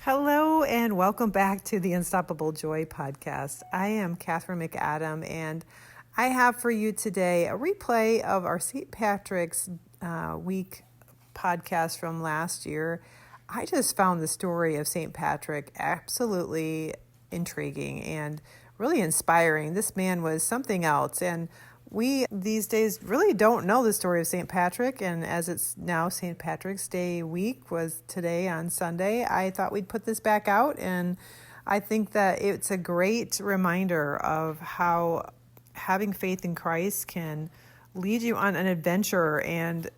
Hello and welcome back to the Unstoppable Joy podcast. I am Catherine McAdam and I have for you today a replay of our St. Patrick's week podcast from last year. I just found the story of St. Patrick absolutely intriguing and really inspiring. This man was something else, and we these days really don't know the story of St. Patrick, and as it's now St. Patrick's Day week was today on Sunday, I thought we'd put this back out, and I think that it's a great reminder of how having faith in Christ can lead you on an adventure and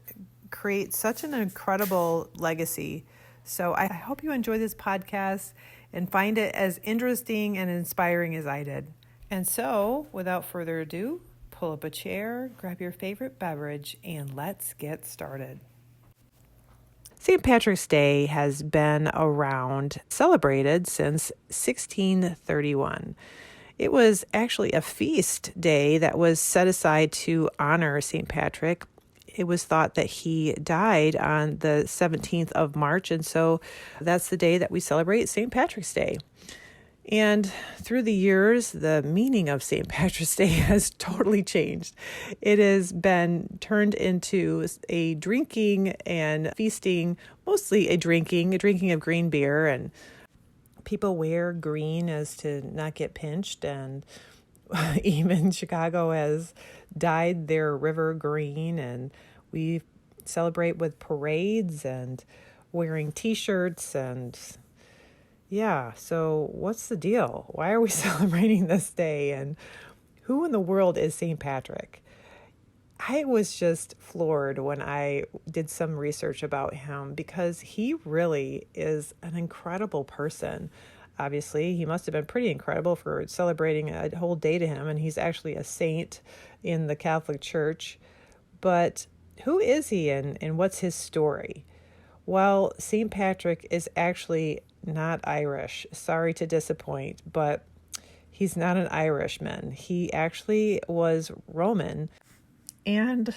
create such an incredible legacy. So I hope you enjoy this podcast and find it as interesting and inspiring as I did. And so, without further ado, pull up a chair, grab your favorite beverage, and let's get started. St. Patrick's Day has been around, celebrated since 1631. It was actually a feast day that was set aside to honor St. Patrick. It was thought that he died on the 17th of March, and so that's the day that we celebrate St. Patrick's Day. And through the years, the meaning of St. Patrick's Day has totally changed. It has been turned into a drinking and feasting, mostly a drinking of green beer, and people wear green as to not get pinched, and even Chicago has dyed their river green, and we celebrate with parades and wearing t-shirts and yeah, so what's the deal? Why are we celebrating this day? And who in the world is St. Patrick? I was just floored when I did some research about him because he really is an incredible person. Obviously, he must have been pretty incredible for celebrating a whole day to him, and he's actually a saint in the Catholic Church. But who is he and what's his story? Well, St. Patrick is actually not Irish. Sorry to disappoint, but he's not an Irishman. He actually was Roman, and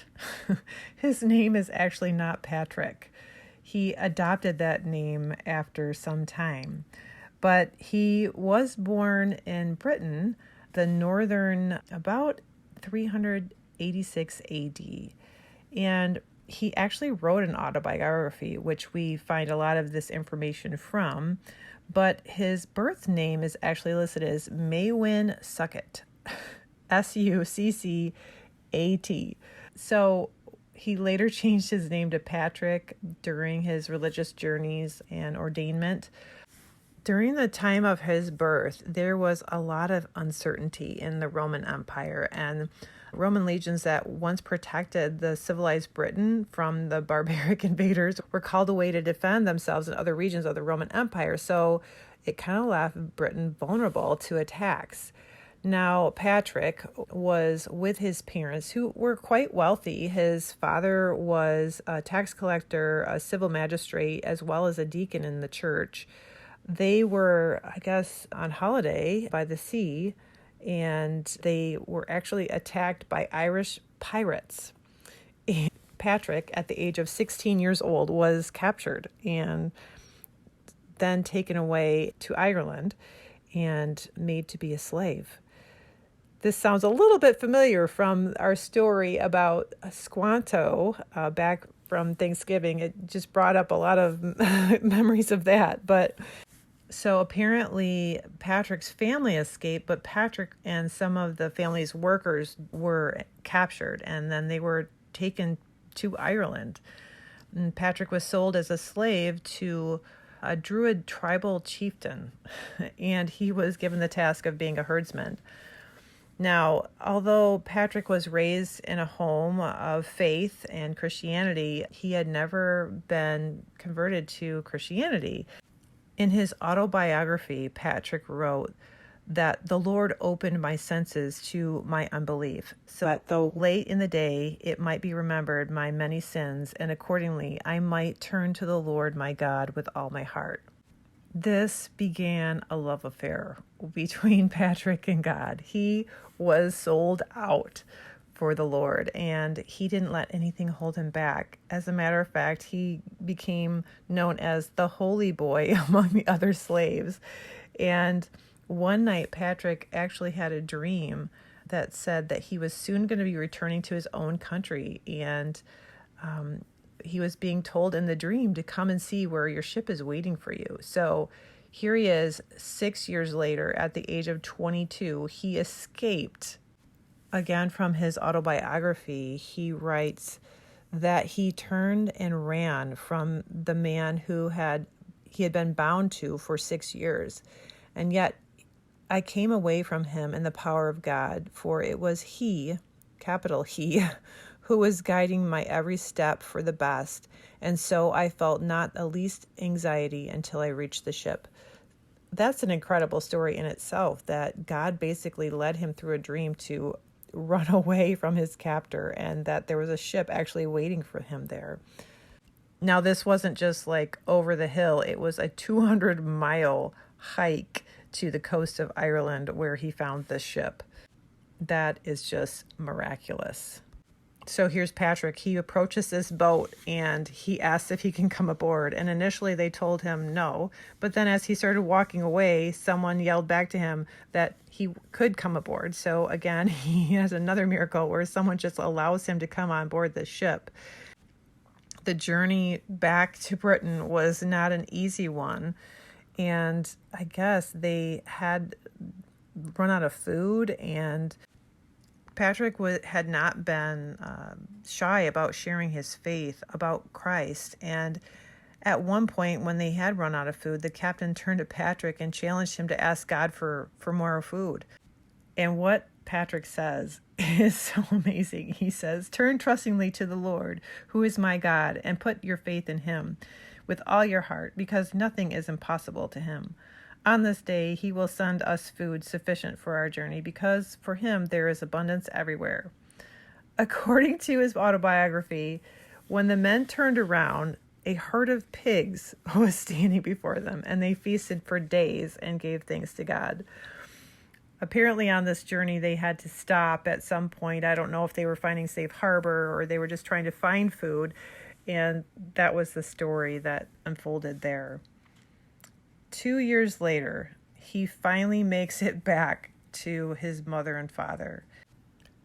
his name is actually not Patrick. He adopted that name after some time, but he was born in Britain, the northern, about 386 AD, and he actually wrote an autobiography, which we find a lot of this information from, but his birth name is actually listed as Maewyn Succat, Succat. So he later changed his name to Patrick during his religious journeys and ordainment. During the time of his birth, there was a lot of uncertainty in the Roman Empire, and Roman legions that once protected the civilized Britain from the barbaric invaders were called away to defend themselves in other regions of the Roman Empire. So it kind of left Britain vulnerable to attacks. Now, Patrick was with his parents, who were quite wealthy. His father was a tax collector, a civil magistrate, as well as a deacon in the church. They were, I guess, on holiday by the sea, and they were actually attacked by Irish pirates. And Patrick, at the age of 16 years old, was captured and then taken away to Ireland and made to be a slave. This sounds a little bit familiar from our story about Squanto back from Thanksgiving. It just brought up a lot of memories of that, but so apparently Patrick's family escaped, but Patrick and some of the family's workers were captured, and then they were taken to Ireland. And Patrick was sold as a slave to a Druid tribal chieftain, and he was given the task of being a herdsman. Now, although Patrick was raised in a home of faith and Christianity, he had never been converted to Christianity. In his autobiography, Patrick wrote that the Lord opened my senses to my unbelief, so that though late in the day it might be remembered my many sins, and accordingly I might turn to the Lord my God with all my heart. This began a love affair between Patrick and God. He was sold out for the Lord, and he didn't let anything hold him back. As a matter of fact, he became known as the holy boy among the other slaves. And one night, Patrick actually had a dream that said that he was soon going to be returning to his own country, and he was being told in the dream to come and see where your ship is waiting for you. So here he is 6 years later at the age of 22. He escaped. Again, from his autobiography, he writes that he turned and ran from the man who he had been bound to for 6 years. And yet I came away from him in the power of God, for it was he, capital He, who was guiding my every step for the best. And so I felt not the least anxiety until I reached the ship. That's an incredible story in itself, that God basically led him through a dream to run away from his captor, and that there was a ship actually waiting for him there. Now, this wasn't just like over the hill. It was a 200-mile hike to the coast of Ireland where he found this ship. That is just miraculous. So here's Patrick. He approaches this boat and he asks if he can come aboard. And initially they told him no. But then as he started walking away, someone yelled back to him that he could come aboard. So again, he has another miracle where someone just allows him to come on board the ship. The journey back to Britain was not an easy one. And I guess they had run out of food, and Patrick had not been shy about sharing his faith about Christ. And at one point, when they had run out of food, the captain turned to Patrick and challenged him to ask God for more food. And what Patrick says is so amazing. He says, "Turn trustingly to the Lord, who is my God, and put your faith in him with all your heart, because nothing is impossible to him. On this day, he will send us food sufficient for our journey, because for him there is abundance everywhere." According to his autobiography, when the men turned around, a herd of pigs was standing before them, and they feasted for days and gave thanks to God. Apparently on this journey, they had to stop at some point. I don't know if they were finding safe harbor or they were just trying to find food. And that was the story that unfolded there. 2 years later, he finally makes it back to his mother and father.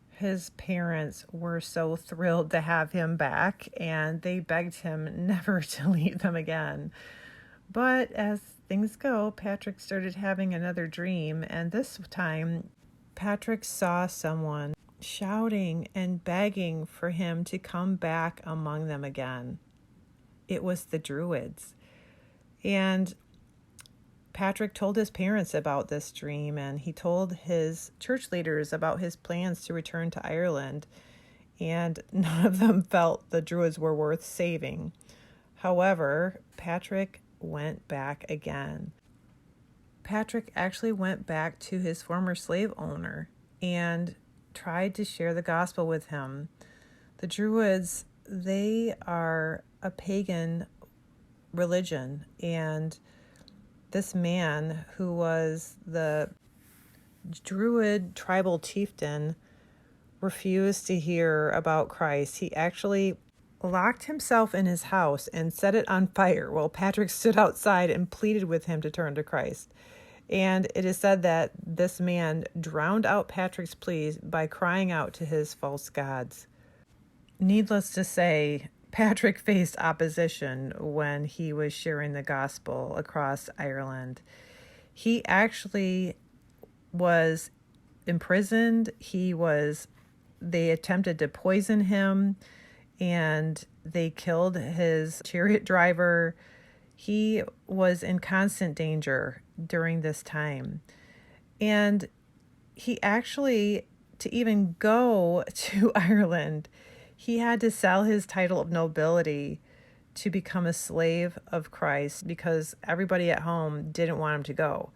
His parents were so thrilled to have him back, and they begged him never to leave them again. But as things go, Patrick started having another dream, and this time Patrick saw someone shouting and begging for him to come back among them again. It was the Druids. And Patrick told his parents about this dream, and he told his church leaders about his plans to return to Ireland, and none of them felt the Druids were worth saving. However, Patrick went back again. Patrick actually went back to his former slave owner and tried to share the gospel with him. The Druids, they are a pagan religion, and this man, who was the Druid tribal chieftain, refused to hear about Christ. He actually locked himself in his house and set it on fire while Patrick stood outside and pleaded with him to turn to Christ. And it is said that this man drowned out Patrick's pleas by crying out to his false gods. Needless to say, Patrick faced opposition when he was sharing the gospel across Ireland. He actually was imprisoned. They attempted to poison him, and they killed his chariot driver. He was in constant danger during this time. And he actually, to even go to Ireland, he had to sell his title of nobility to become a slave of Christ, because everybody at home didn't want him to go.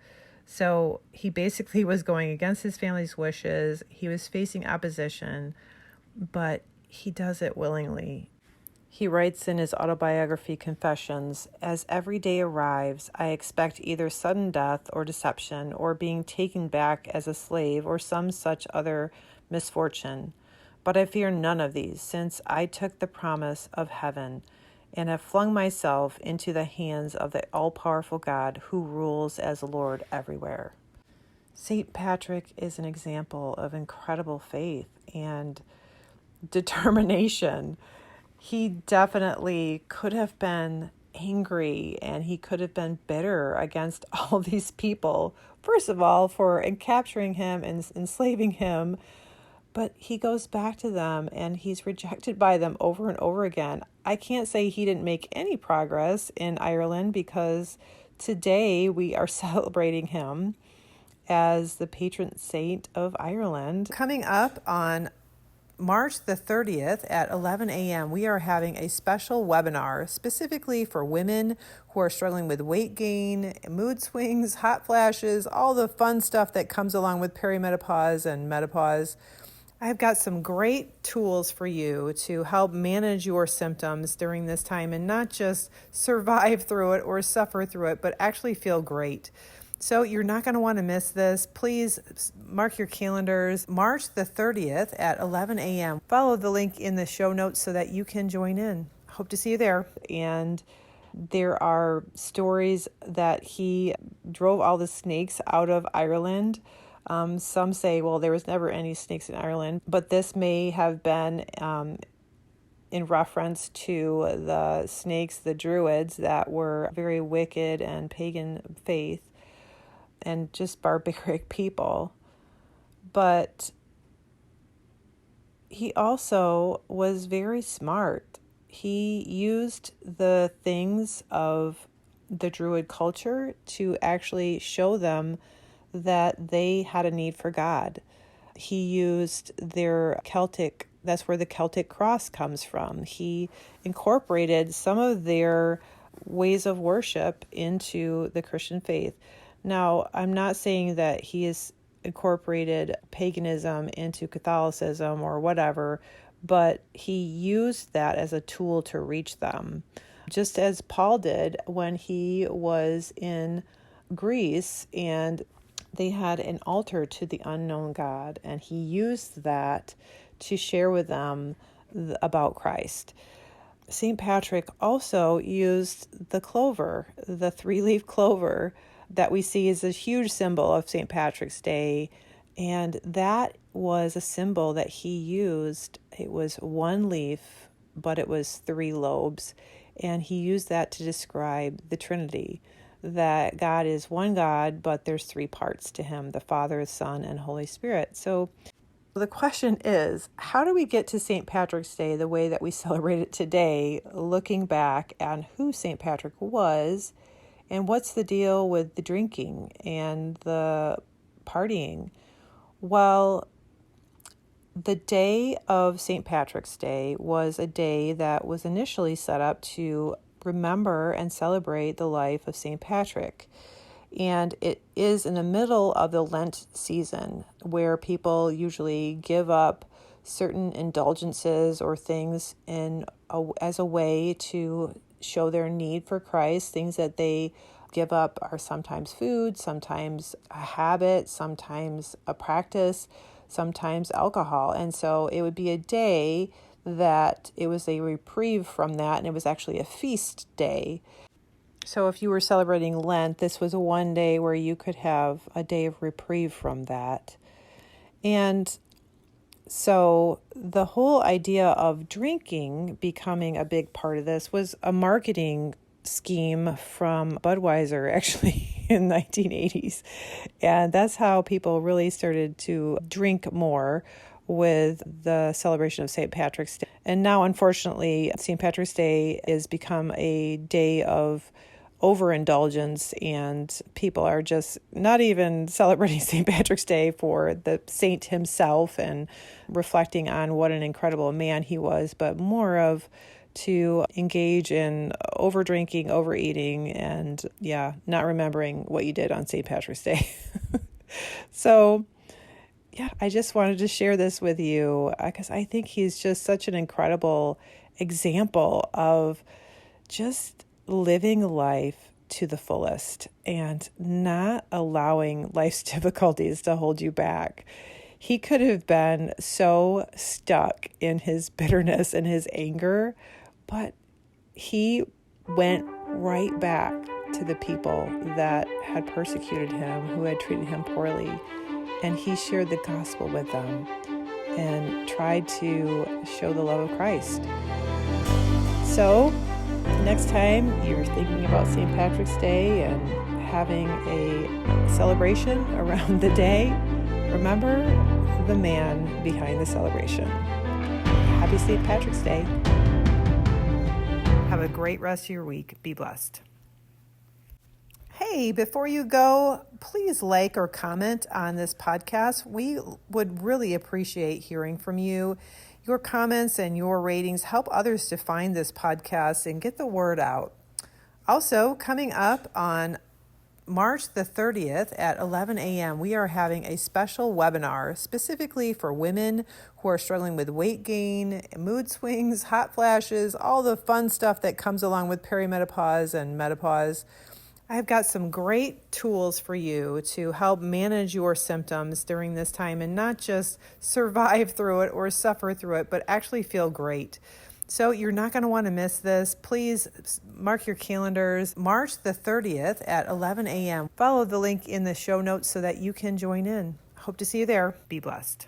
So he basically was going against his family's wishes. He was facing opposition, but he does it willingly. He writes in his autobiography, Confessions, "As every day arrives, I expect either sudden death or deception, or being taken back as a slave, or some such other misfortune. But I fear none of these, since I took the promise of heaven and have flung myself into the hands of the all-powerful God who rules as Lord everywhere. St. Patrick is an example of incredible faith and determination. He definitely could have been angry and he could have been bitter against all these people, first of all, for capturing him and enslaving him. But he goes back to them and he's rejected by them over and over again. I can't say he didn't make any progress in Ireland, because today we are celebrating him as the patron saint of Ireland. Coming up on March the 30th at 11 a.m., we are having a special webinar specifically for women who are struggling with weight gain, mood swings, hot flashes, all the fun stuff that comes along with perimenopause and menopause. I've got some great tools for you to help manage your symptoms during this time and not just survive through it or suffer through it, but actually feel great. So you're not going to want to miss this. Please mark your calendars. March the 30th at 11 a.m. Follow the link in the show notes so that you can join in. Hope to see you there. And there are stories that he drove all the snakes out of Ireland. Some say, well, there was never any snakes in Ireland, but this may have been in reference to the snakes, the Druids, that were very wicked and pagan faith and just barbaric people. But he also was very smart. He used the things of the Druid culture to actually show them that they had a need for God. He used their Celtic, that's where the Celtic cross comes from. He incorporated some of their ways of worship into the Christian faith. Now, I'm not saying that he has incorporated paganism into Catholicism or whatever, but he used that as a tool to reach them. Just as Paul did when he was in Greece and they had an altar to the unknown God, and he used that to share with them about Christ. St. Patrick also used the clover, the 3-leaf clover that we see is a huge symbol of St. Patrick's Day. And that was a symbol that he used. It was 1 leaf, but it was 3 lobes. And he used that to describe the Trinity, that God is one God, but there's 3 parts to him, the Father, Son, and Holy Spirit. So the question is, how do we get to St. Patrick's Day the way that we celebrate it today, looking back on who St. Patrick was and what's the deal with the drinking and the partying? Well, the day of St. Patrick's Day was a day that was initially set up to remember and celebrate the life of St. Patrick. And it is in the middle of the Lent season where people usually give up certain indulgences or things as a way to show their need for Christ. Things that they give up are sometimes food, sometimes a habit, sometimes a practice, sometimes alcohol. And so it would be a day that it was a reprieve from that, and it was actually a feast day. So if you were celebrating Lent, this was one day where you could have a day of reprieve from that. And so the whole idea of drinking becoming a big part of this was a marketing scheme from Budweiser, actually, in the 1980s. And that's how people really started to drink more with the celebration of St. Patrick's Day. And now, unfortunately, St. Patrick's Day has become a day of overindulgence, and people are just not even celebrating St. Patrick's Day for the saint himself and reflecting on what an incredible man he was, but more of to engage in over drinking, overeating, and not remembering what you did on St. Patrick's Day. So I just wanted to share this with you because I think he's just such an incredible example of just living life to the fullest and not allowing life's difficulties to hold you back. He could have been so stuck in his bitterness and his anger, but he went right back to the people that had persecuted him, who had treated him poorly, and he shared the gospel with them and tried to show the love of Christ. So next time you're thinking about St. Patrick's Day and having a celebration around the day, remember the man behind the celebration. Happy St. Patrick's Day. Have a great rest of your week. Be blessed. Hey, before you go, please like or comment on this podcast. We would really appreciate hearing from you. Your comments and your ratings help others to find this podcast and get the word out. Also, coming up on March the 30th at 11 a.m., we are having a special webinar specifically for women who are struggling with weight gain, mood swings, hot flashes, all the fun stuff that comes along with perimenopause and menopause. I've got some great tools for you to help manage your symptoms during this time and not just survive through it or suffer through it, but actually feel great. So you're not going to want to miss this. Please mark your calendars. March the 30th at 11 a.m. Follow the link in the show notes so that you can join in. Hope to see you there. Be blessed.